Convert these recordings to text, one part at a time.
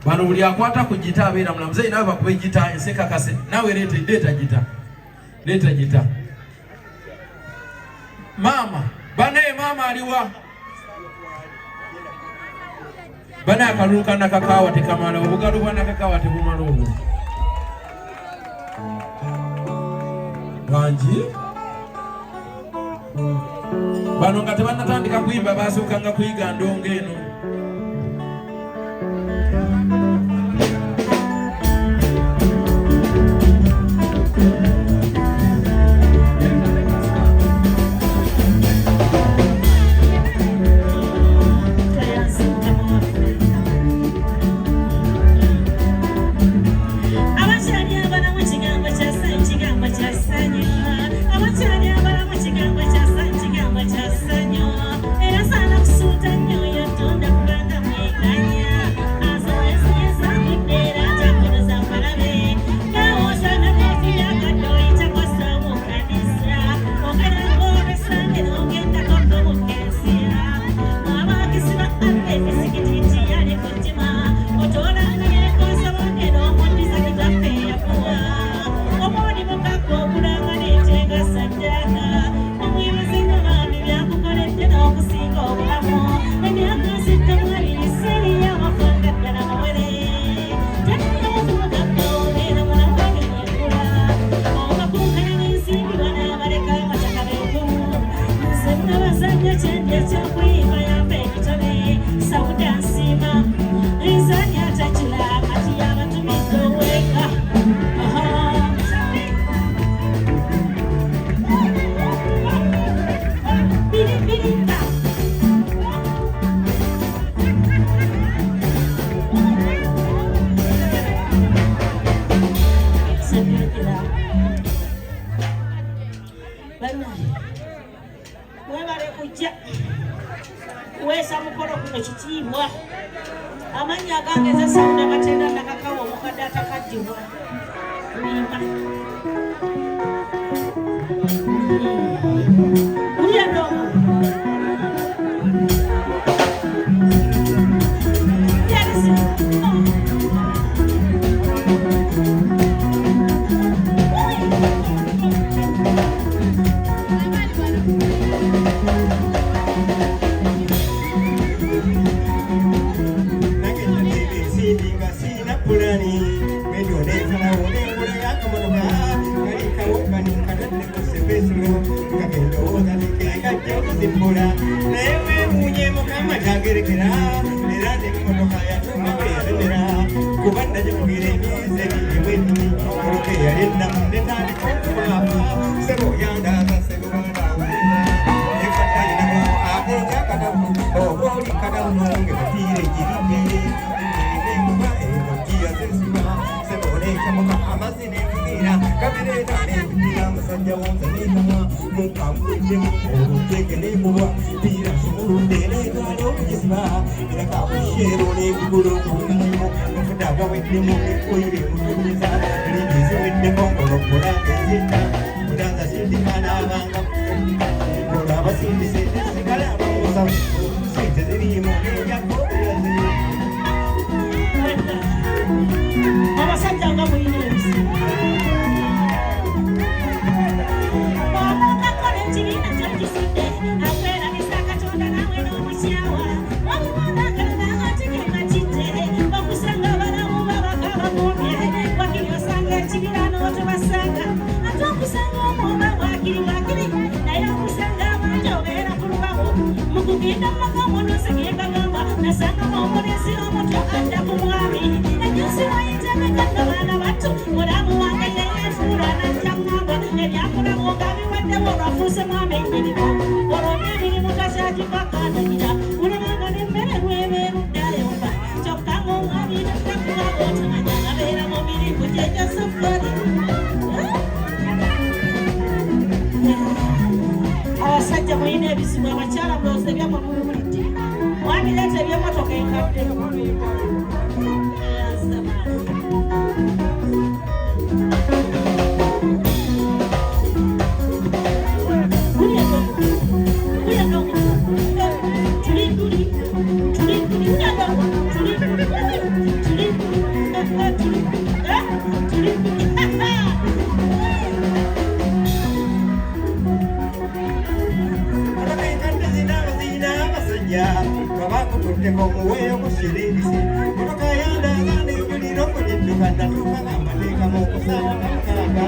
bano buli akwata ku gita abeera mulamu. Muzeeyi nawe bakube gita enseka kase nawe leeta gita. Mama banaye mama aliwa bana akalulu kana kakaawa tekamala obugalu bwana kakaawa tebumala obwo bangi bano nga tebanatandika kuyimba basookanga kuyiga ndongo eno. Ate komuweyo kusiribisi Mukayanda ngane yuliro kujidduka Natuka ngamateka mukusana Mukalaga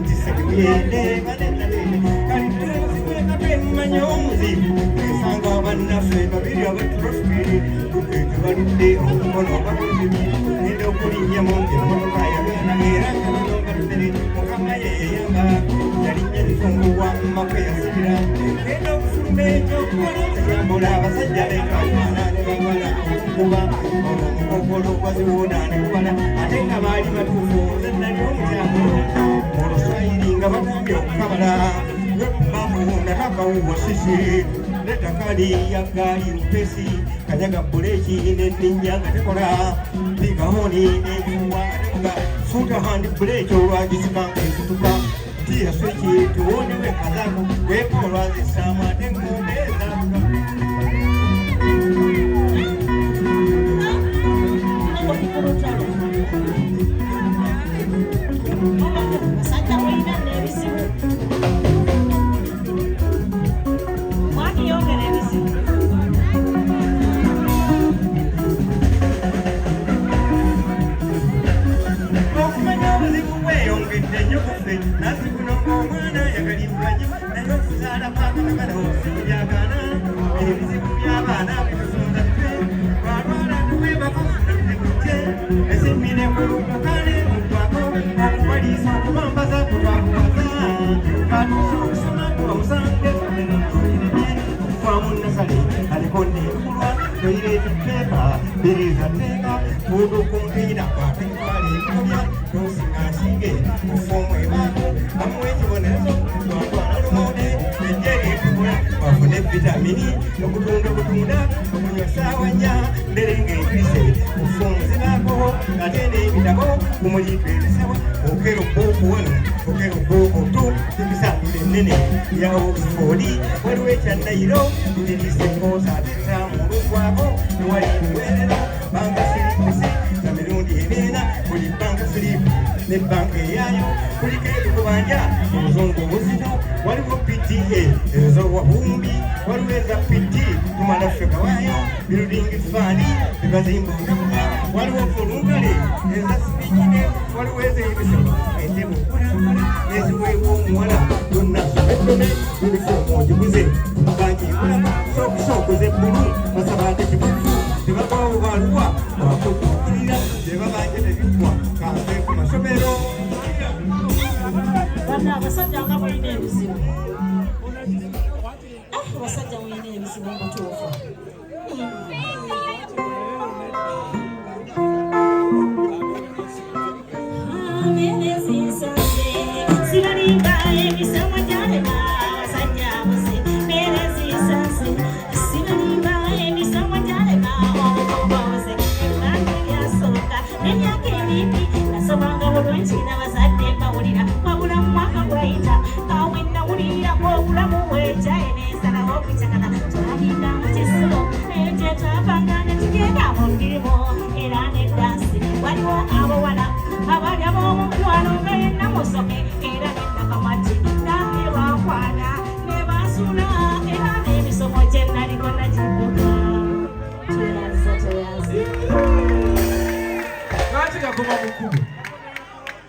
Ntisekuyende Kanenalene Kalitulezibwe kapemmanya omuzimu Esanga abannaffe babiri abatulofikiri Kuketu baludde omukono bakuzimu Nenda okulinnya monge Motoka yagana era kabalombaludde Mukama yeyeyamba Yalinnya lifunguwa Mmakwe yasibira Nenda okufuluma ekyokukola Yambula abasajja lekakwana ne babala Kuba omukokolo gwaziwuda ne kubala Ate nga baali batuufu Zenali omukyamu Mu Luswayiri nga batambye okukabala Lwekumamuunda takawuwa sisi Netakali ya gali mpesi Kanyaga buleki n'enninnya nga tekola Bigahoni n'ebiwa nga Futa handi buleki olwagisikanga ekutuka Tia swiki tuone weka zako Weko olwazisama ate ng'ombe zabuka Basajja mulina n'ebizibu Mwami yongera ebizibu Okumanya obuzibu bweyongedde nnyo kuffe nasi guno ng'omwana yagalimbwanye naye okuzaala kwakatagala obuzibu byagaana ebizibu by'abaana bitusonza ffe twalwala tuwebakafuna tekutte esimmine ku lukukale mukwako okubaliisa okubambaza kutwakubaza katuusa okusoma twamusange okuvaamu nasale alikonde ekulwa toyireeti pepa biriza teeka kudukuntiira kwatekitwala ebikobya nosingasige kufomu ebaako amuwa ekibonerezo twatwala lumonde ejjeri ekugula bafune vitamini okutunda obutunda okunywa saawa nnya mbere ng'empise kufomu zibaako ate n'ebitabo kumuliitu ebisawa okero bbuuku wano okero bbuuku tu ebisambula ennene ya Oxford waliwo ekyannayiro ndirise nkoosa ate zamulugwako newali kuweerero banka siripisi na mirundi eneena buli banka siripu ne banka eyaayo kuliko ebikubanja omuzungu obuzito waliwo PTA ez'owabumbi waliwo eza PT tumala ffe kawaayo birudingi faani ebazimba ongakuba waliwo fulunkale eza sipikine waliwo ez'ebisolo entebe okulamula eziweebwa omuwala yonna sobeddome yunifoomu ogiguze banki ekulamu sokusokuze ebbulu basaba ate kibufu tebagwawo baluwa wakutuukirira tebabanje tebiggwa kanve ku masomero bana abasajja nga mulina ebizibu abasajja mulina ebizibu mutuufu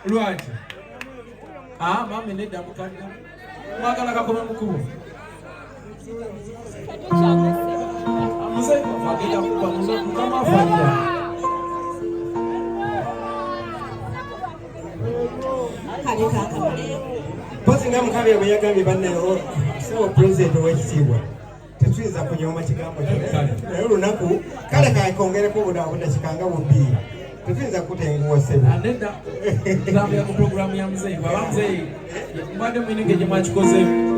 Lwaki? Mami nedda mukadda. Mwagala kakome mukubo. Amuze agenda kuba mukama afanya. Pozi nga mukabe bwe yagambye banneyo so president w'ekitiibwa. Tetuyinza kunyooma kigambo kino. Naye olunaku kale kakongereko obudde kikanga bubiri. Tetuyinza kutenguwa ssebo. Nedda tugambira ku programu ya muzeeyi. Bwaba muzeeyi mbadde muyinike gye mwakikozeemu.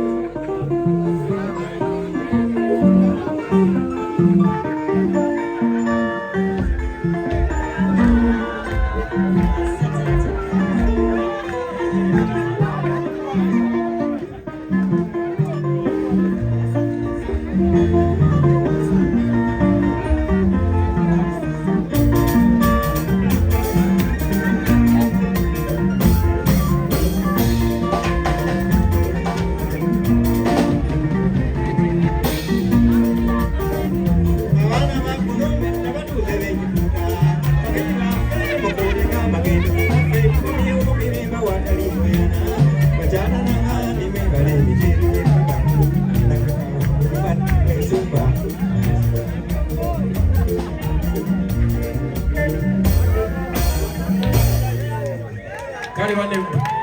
kale banne